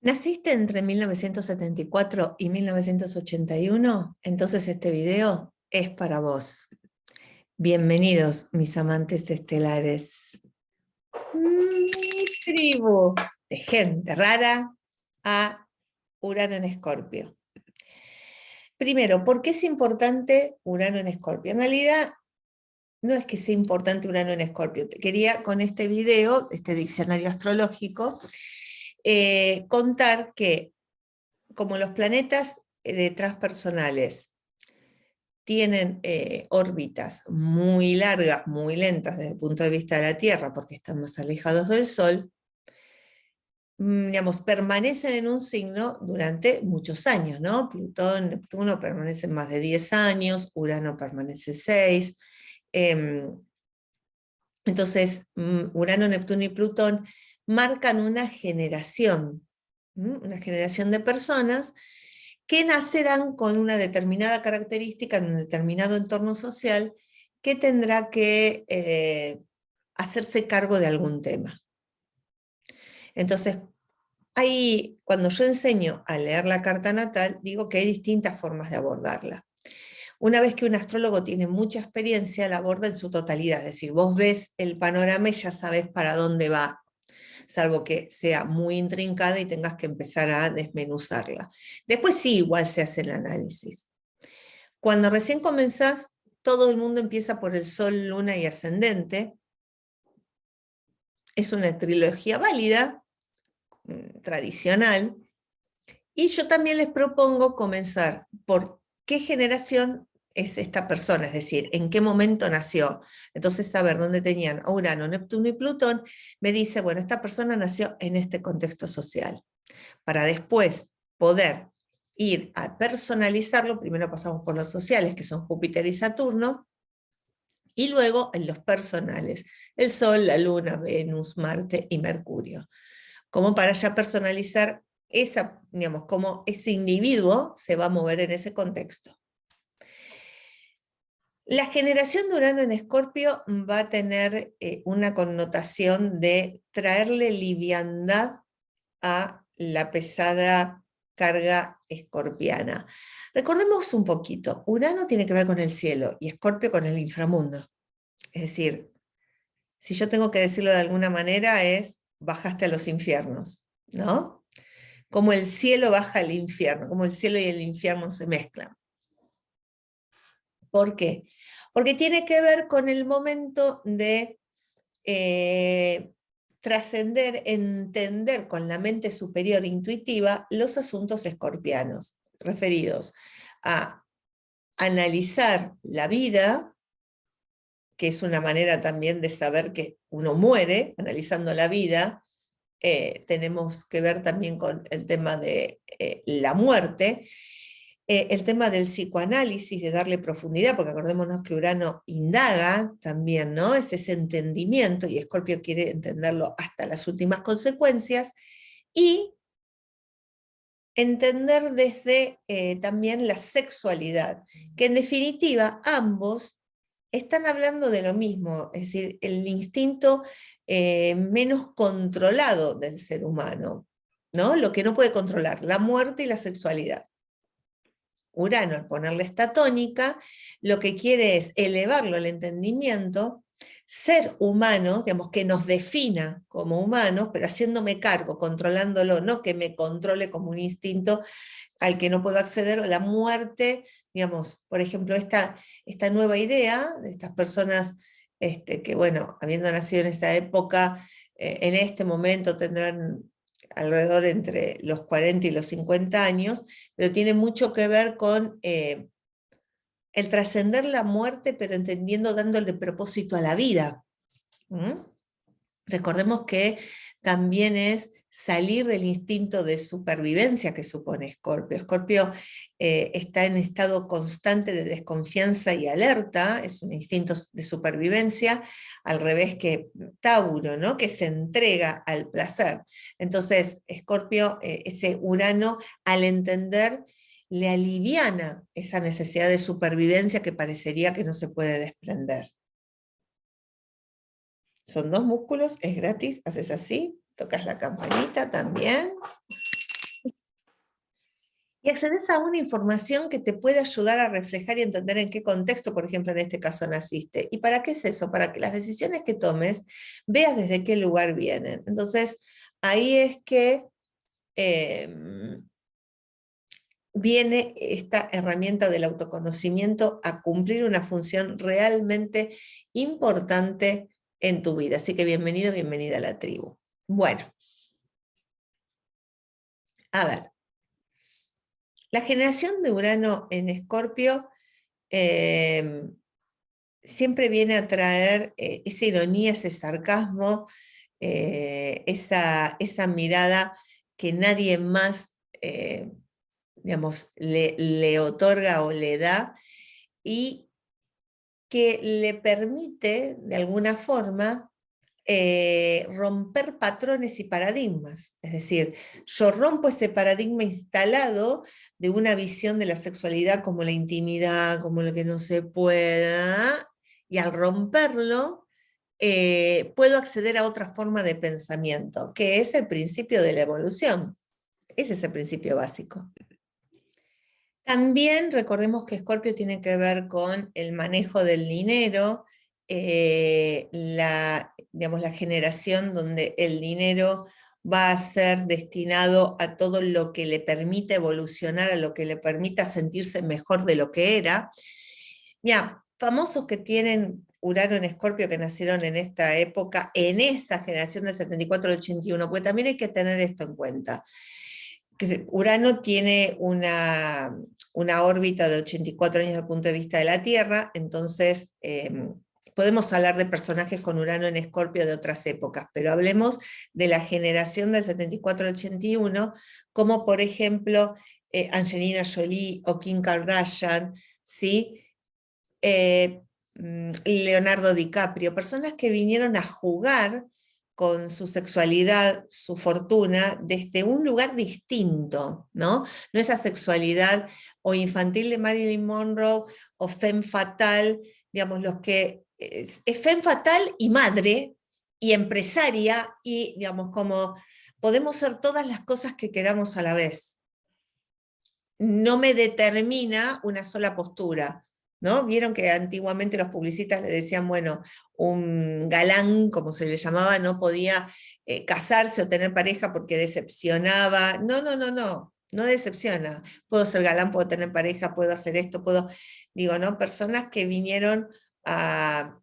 ¿Naciste entre 1974 y 1981? Entonces este video es para vos. Bienvenidos, mis amantes estelares. Mi tribu de gente rara a Urano en Escorpio. Primero, ¿por qué es importante Urano en Escorpio? En realidad, no es que sea importante Urano en Escorpio. Te quería con este video, este diccionario astrológico, contar que como los planetas transpersonales tienen órbitas muy largas, muy lentas desde el punto de vista de la Tierra, porque están más alejados del Sol, digamos, permanecen en un signo durante muchos años, ¿no? Plutón, Neptuno permanecen más de 10 años, Urano permanece 6. Entonces, Urano, Neptuno y Plutón marcan una generación de personas que nacerán con una determinada característica en un determinado entorno social que tendrá que hacerse cargo de algún tema. Entonces, ahí, cuando yo enseño a leer la carta natal, digo que hay distintas formas de abordarla. Una vez que un astrólogo tiene mucha experiencia, la aborda en su totalidad, es decir, vos ves el panorama y ya sabes para dónde va, salvo que sea muy intrincada y tengas que empezar a desmenuzarla. Después sí, igual se hace el análisis. Cuando recién comenzás, todo el mundo empieza por el Sol, Luna y Ascendente. Es una trilogía válida, tradicional, y yo también les propongo comenzar por qué generación es esta persona, es decir, en qué momento nació. Entonces, saber dónde tenían a Urano, Neptuno y Plutón, me dice, bueno, esta persona nació en este contexto social. Para después poder ir a personalizarlo, primero pasamos por los sociales, que son Júpiter y Saturno, y luego en los personales, el Sol, la Luna, Venus, Marte y Mercurio, como para ya personalizar esa, digamos, cómo ese individuo se va a mover en ese contexto. La generación de Urano en Escorpio va a tener una connotación de traerle liviandad a la pesada carga escorpiana. Recordemos un poquito, Urano tiene que ver con el cielo y Escorpio con el inframundo. Es decir, si yo tengo que decirlo de alguna manera es, bajaste a los infiernos, ¿no? Como el cielo baja al infierno, como el cielo y el infierno se mezclan. ¿Por qué? Porque tiene que ver con el momento de trascender, entender con la mente superior intuitiva los asuntos escorpianos, referidos a analizar la vida, que es una manera también de saber que uno muere, analizando la vida. Tenemos que ver también con el tema de la muerte, el tema del psicoanálisis, de darle profundidad, porque acordémonos que Urano indaga también, ¿no? Es ese entendimiento, y Escorpio quiere entenderlo hasta las últimas consecuencias, y entender desde también la sexualidad, que en definitiva ambos están hablando de lo mismo, es decir, el instinto menos controlado del ser humano, ¿no? Lo que no puede controlar, la muerte y la sexualidad. Urano, al ponerle esta tónica, lo que quiere es elevarlo al entendimiento, ser humano, digamos, que nos defina como humanos, pero haciéndome cargo, controlándolo, no que me controle como un instinto al que no puedo acceder, o la muerte, digamos, por ejemplo, esta nueva idea de estas personas que, bueno, habiendo nacido en esa época, en este momento tendrán alrededor entre los 40 y los 50 años, pero tiene mucho que ver con el trascender la muerte, pero entendiendo, dándole propósito a la vida. Recordemos que también es salir del instinto de supervivencia que supone Escorpio. Escorpio está en estado constante de desconfianza y alerta, es un instinto de supervivencia, al revés que Tauro, ¿no? Que se entrega al placer. Entonces, Escorpio, ese Urano, al entender, le aliviana esa necesidad de supervivencia que parecería que no se puede desprender. Son 2 músculos, es gratis, haces así, tocas la campanita también. Y accedes a una información que te puede ayudar a reflejar y entender en qué contexto, por ejemplo, en este caso naciste. ¿Y para qué es eso? Para que las decisiones que tomes veas desde qué lugar vienen. Entonces, ahí es que viene esta herramienta del autoconocimiento a cumplir una función realmente importante en tu vida. Así que bienvenido, bienvenida a la tribu. Bueno, a ver. La generación de Urano en Escorpio siempre viene a traer esa ironía, ese sarcasmo, esa mirada que nadie más, digamos, le otorga o le da, y que le permite, de alguna forma, romper patrones y paradigmas. Es decir, yo rompo ese paradigma instalado de una visión de la sexualidad como la intimidad, como lo que no se pueda, y al romperlo, puedo acceder a otra forma de pensamiento, que es el principio de la evolución. Ese es el principio básico. También recordemos que Escorpio tiene que ver con el manejo del dinero, digamos, la generación donde el dinero va a ser destinado a todo lo que le permita evolucionar, a lo que le permita sentirse mejor de lo que era. Ya, famosos que tienen Urano en Escorpio, que nacieron en esta época, en esa generación del 74 al 81, pues también hay que tener esto en cuenta. Que Urano tiene una órbita de 84 años desde el punto de vista de la Tierra, entonces podemos hablar de personajes con Urano en Escorpio de otras épocas, pero hablemos de la generación del 74 al 81, como por ejemplo Angelina Jolie o Kim Kardashian, ¿sí? Leonardo DiCaprio, personas que vinieron a jugar con su sexualidad, su fortuna, desde un lugar distinto, ¿no? No esa sexualidad o infantil de Marilyn Monroe o femme fatale, digamos, los que es femme fatale y madre y empresaria y, digamos, como podemos ser todas las cosas que queramos a la vez. No me determina una sola postura, ¿no? Vieron que antiguamente los publicistas le decían, bueno, un galán, como se le llamaba, no podía casarse o tener pareja porque decepcionaba. No, no, no, no, no decepciona. Puedo ser galán, puedo tener pareja, puedo hacer esto, puedo, digo, ¿no? Personas que vinieron a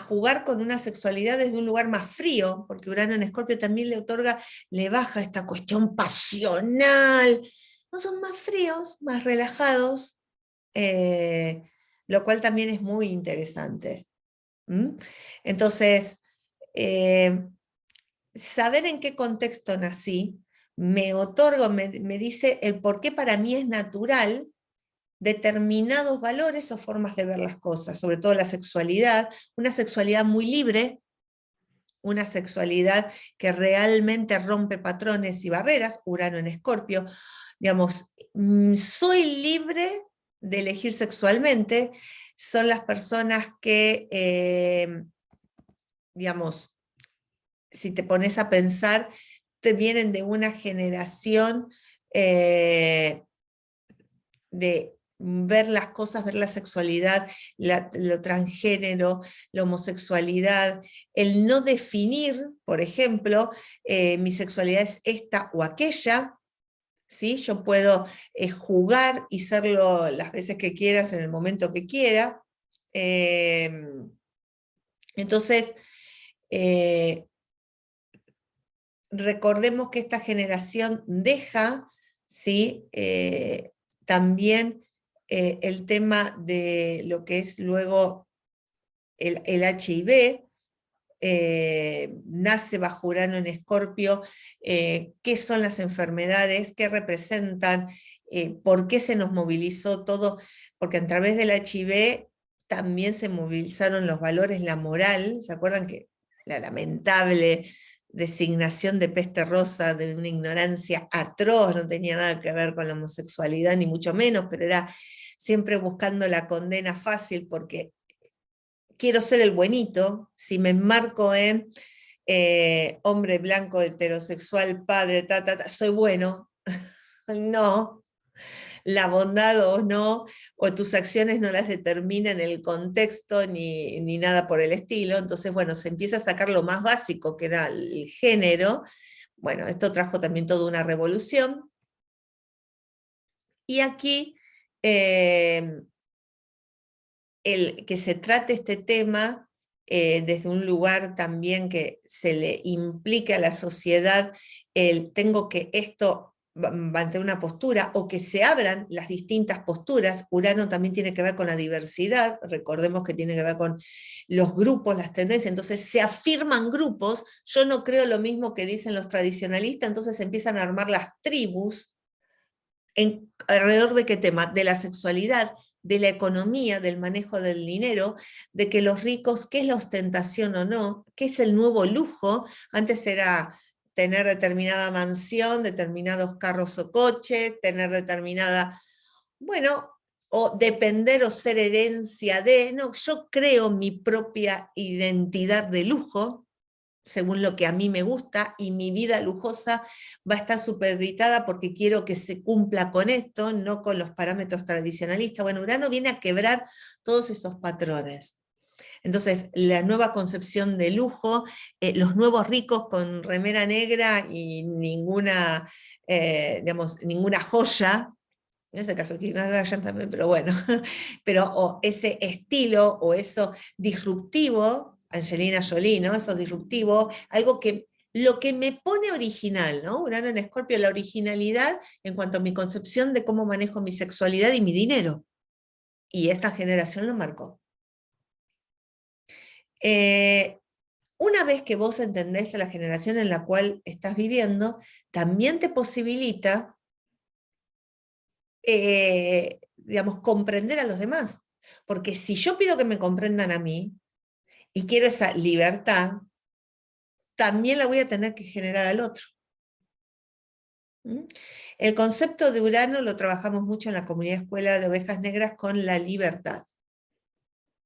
jugar con una sexualidad desde un lugar más frío, porque Urano en Escorpio también le otorga, le baja esta cuestión pasional. No, son más fríos, más relajados, lo cual también es muy interesante. ¿Mm? Entonces, saber en qué contexto nací me otorga, me dice el por qué para mí es natural determinados valores o formas de ver las cosas, sobre todo la sexualidad, una sexualidad muy libre, una sexualidad que realmente rompe patrones y barreras, Urano en Escorpio, digamos, soy libre de elegir sexualmente, son las personas que, digamos, si te pones a pensar, te vienen de una generación de ver las cosas, ver la sexualidad, lo transgénero, la homosexualidad, el no definir, por ejemplo, mi sexualidad es esta o aquella, ¿sí? Yo puedo jugar y serlo las veces que quieras, en el momento que quiera. Entonces, recordemos que esta generación deja, ¿sí? También el tema de lo que es luego el HIV, nace bajo Urano en Escorpio, qué son las enfermedades, qué representan, por qué se nos movilizó todo, porque a través del HIV también se movilizaron los valores, la moral. ¿Se acuerdan que la lamentable designación de peste rosa, de una ignorancia atroz, no tenía nada que ver con la homosexualidad, ni mucho menos, pero era siempre buscando la condena fácil, porque quiero ser el buenito, si me enmarco en hombre blanco, heterosexual, padre, soy bueno, no, la bondad o no, o tus acciones no las determinan el contexto ni nada por el estilo. Entonces, bueno, se empieza a sacar lo más básico, que era el género. Bueno, esto trajo también toda una revolución. Y aquí, el que se trate este tema desde un lugar también que se le implique a la sociedad, tengo que esto mantener una postura, o que se abran las distintas posturas. Urano también tiene que ver con la diversidad, recordemos que tiene que ver con los grupos, las tendencias, entonces se afirman grupos. Yo no creo lo mismo que dicen los tradicionalistas, entonces empiezan a armar las tribus, alrededor de qué tema, de la sexualidad, de la economía, del manejo del dinero, de que los ricos, qué es la ostentación o no, qué es el nuevo lujo. Antes era tener determinada mansión, determinados carros o coches, tener determinada, bueno, o depender o ser herencia de, no, yo creo mi propia identidad de lujo, según lo que a mí me gusta, y mi vida lujosa va a estar supeditada porque quiero que se cumpla con esto, no con los parámetros tradicionalistas. Bueno, Urano viene a quebrar todos esos patrones. Entonces, la nueva concepción de lujo, los nuevos ricos con remera negra y ninguna, digamos, ninguna joya, en ese caso Kim Kardashian también, pero bueno, pero o ese estilo o eso disruptivo, Angelina Jolie, ¿no? Eso disruptivo, algo que lo que me pone original, ¿no? Urano en Escorpio, la originalidad en cuanto a mi concepción de cómo manejo mi sexualidad y mi dinero. Y esta generación lo marcó. Una vez que vos entendés la generación en la cual estás viviendo, también te posibilita digamos, comprender a los demás. Porque si yo pido que me comprendan a mí y quiero esa libertad, también la voy a tener que generar al otro. El concepto de Urano lo trabajamos mucho en la comunidad escuela de ovejas negras con la libertad.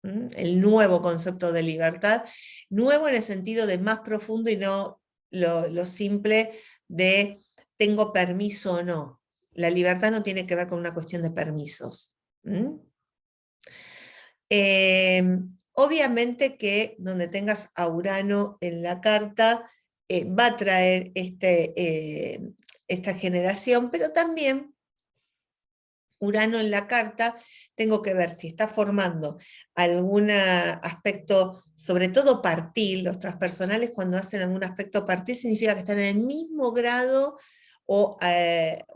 El nuevo concepto de libertad, nuevo en el sentido de más profundo y no lo simple de tengo permiso o no. La libertad no tiene que ver con una cuestión de permisos. Obviamente que donde tengas a Urano en la carta va a traer esta generación, pero también Urano en la carta, tengo que ver si está formando algún aspecto, sobre todo partil. Los transpersonales cuando hacen algún aspecto partil significa que están en el mismo grado o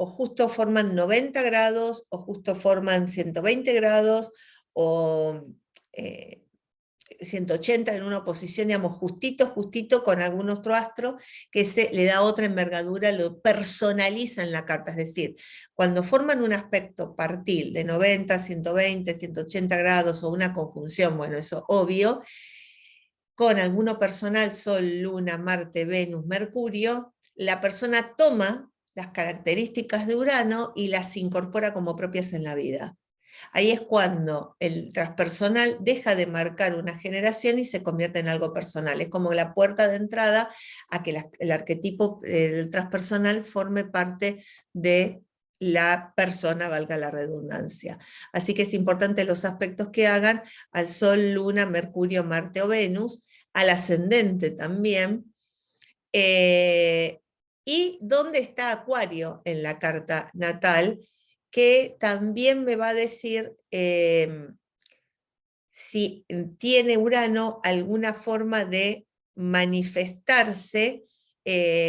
justo forman 90 grados o justo forman 120 grados o 180 en una posición, digamos, justito con algún otro astro que le da otra envergadura, lo personaliza en la carta. Es decir, cuando forman un aspecto partil de 90, 120, 180 grados o una conjunción, bueno, eso obvio, con alguno personal, Sol, Luna, Marte, Venus, Mercurio, la persona toma las características de Urano y las incorpora como propias en la vida. Ahí es cuando el transpersonal deja de marcar una generación y se convierte en algo personal. Es como la puerta de entrada a que el arquetipo del transpersonal forme parte de la persona, valga la redundancia. Así que es importante los aspectos que hagan al Sol, Luna, Mercurio, Marte o Venus, al ascendente también. Y dónde está Acuario en la carta natal, que también me va a decir si tiene Urano alguna forma de manifestarse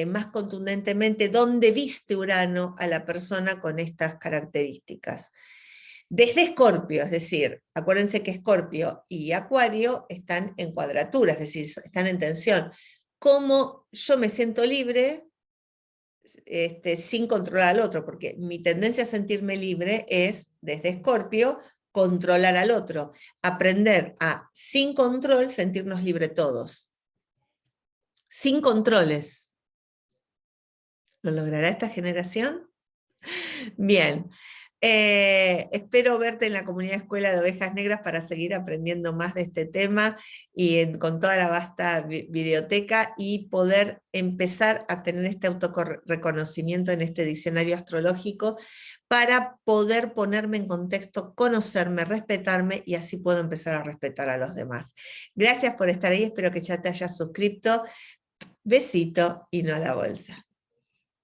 más contundentemente, dónde viste Urano a la persona con estas características. Desde Escorpio, es decir, acuérdense que Escorpio y Acuario están en cuadratura, es decir, están en tensión. ¿Cómo yo me siento libre sin controlar al otro? Porque mi tendencia a sentirme libre es, desde Escorpio, controlar al otro. Aprender a, sin control, sentirnos libres todos. Sin controles. ¿Lo logrará esta generación? Bien. Espero verte en la comunidad Escuela de Ovejas Negras para seguir aprendiendo más de este tema y con toda la vasta biblioteca y poder empezar a tener este autorreconocimiento en este diccionario astrológico para poder ponerme en contexto, conocerme, respetarme y así puedo empezar a respetar a los demás. Gracias por estar ahí, espero que ya te hayas suscrito. Besito y no a la bolsa.